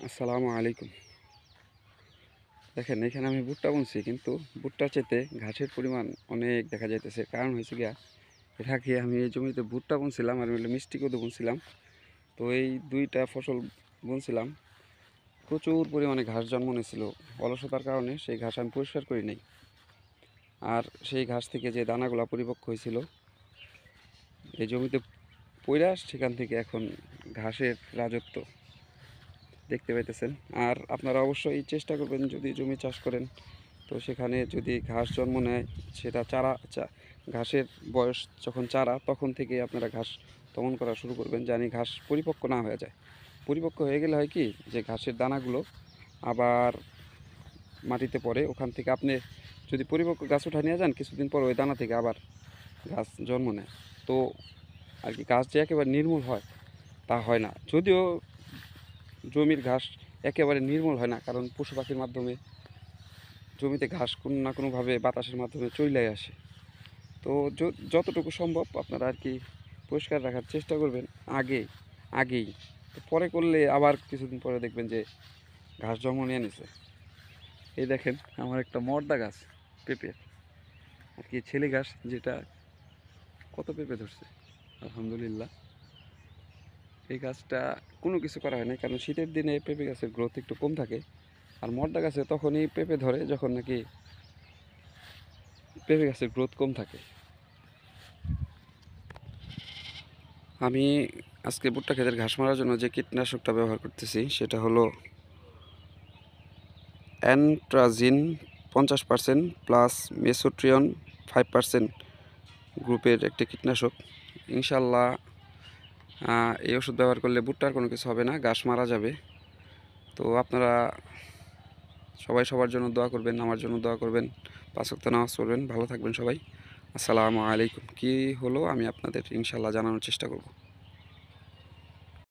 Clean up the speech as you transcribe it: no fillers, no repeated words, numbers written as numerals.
আসসালামু আলাইকুম। দেখেন এখানে আমি ভুট্টা বুনছি, কিন্তু ভুট্টার চাইতে ঘাসের পরিমাণ অনেক দেখা যাইতেছে। কারণ হয়েছে গিয়া, এর আগে আমি এই জমিতে ভুট্টা বুনছিলাম আর মিষ্টি কদু বুনছিলাম। তো এই দুইটা ফসল বুনছিলাম, প্রচুর পরিমাণে ঘাস জন্ম নিয়েছিল। অলসতার কারণে সেই ঘাস আমি পরিষ্কার করি নাই। আর সেই ঘাস থেকে যে দানাগুলা পরিপক্ক হয়েছিল এই জমিতে পইড়া, সেখান থেকে এখন ঘাসের রাজত্ব দেখতে পাইতেছেন। আর আপনারা অবশ্যই চেষ্টা করবেন, যদি জমি চাষ করেন তো সেখানে যদি ঘাস জন্ম নেয়, সেটা ঘাসের বয়স যখন চারা, তখন থেকে আপনারা ঘাস দমন করা শুরু করবেন, জানি ঘাস পরিপক্ক না হয়ে যায়। পরিপক্ক হয়ে গেলে হয় কি, যে ঘাসের দানাগুলো আবার মাটিতে পড়ে। ওখান থেকে আপনি যদি পরিপক্ক গাছ উঠা নিয়ে যান, কিছুদিন পর ওই দানা থেকে আবার গাছ জন্ম নেয়। তো আর কি, গাছ যে একেবারে নির্মূল হয় তা হয় না। যদিও জমির ঘাস একেবারে নির্মূল হয় না, কারণ পশু পাখির মাধ্যমে জমিতে ঘাস কোনো না কোনোভাবে বাতাসের মাধ্যমে চইলাই আসে। তো যতটুকু সম্ভব আপনারা আর কি পরিষ্কার রাখার চেষ্টা করবেন আগেই। তো পরে করলে আবার কিছুদিন পরে দেখবেন যে ঘাস জন্ম নিয়ে নিছে। এই দেখেন আমার একটা মর্দা গাছ, পেঁপের আর কি ছেলে ঘাস, যেটা কত পেঁপে ধরছে আলহামদুলিল্লাহ। এই গাছটা কোনো কিছু করা হয় না, কারণ শীতের দিনে পেঁপে গাছের গ্রোথ একটু কম থাকে। আর মর্দা গাছে তখনই পেঁপে ধরে যখন নাকি পেঁপে গাছের গ্রোথ কম থাকে। আমি আজকে ভুট্টা ক্ষেতের ঘাস মারার জন্য যে কীটনাশকটা ব্যবহার করতেছি সেটা হলো অ্যানট্রাজিন 50% প্লাস মেসোট্রিয়ন 5% গ্রুপের একটি কীটনাশক। ইনশাল্লাহ এই ওষুধ ব্যবহার করলে ভুট্টার কোনো কিছু হবে না, ঘাস মারা যাবে। তো আপনারা সবাই সবার জন্য দোয়া করবেন, আমার জন্য দোয়া করবেন, 5 ওয়াক্ত নামাজ পড়বেন। ভালো থাকবেন সবাই। আসসালামু আলাইকুম। কী হলো আমি আপনাদের ইনশাল্লাহ জানানোর চেষ্টা করব।